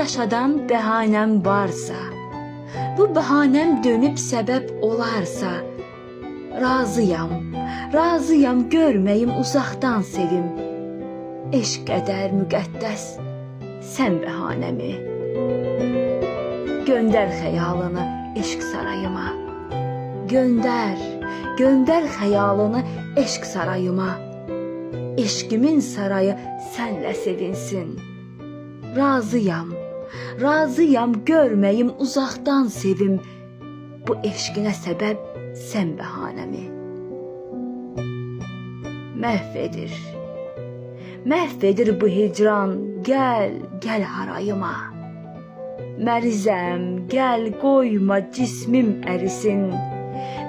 yaşadan bəhanəm varsa, bu bəhanəm dönüb səbəb olarsa, razıyam görməyim uzaqdan sevim. Eşq qədər müqəddəs sən bəhanəmi. Göndər xəyalını eşq sarayıma. Göndər xəyalını eşq sarayıma. Eşqimin sarayı sənlə sevinsin. Razıyam görməyim uzaqdan sevim. Bu eşqinə səbəb sən bəhanəmi. Məhv edir bu hicran, gəl harayıma. Mərizəm, gəl qoyma cismim ərisin.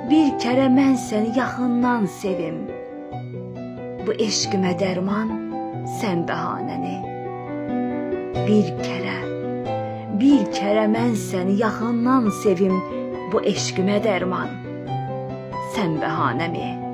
Bir kərə mən səni yaxından sevim. Bu eşqimə dərman sən bəhanəni. Bir kərə mən səni yaxından sevim. Bu eşqimə dərman sən bəhanəmi.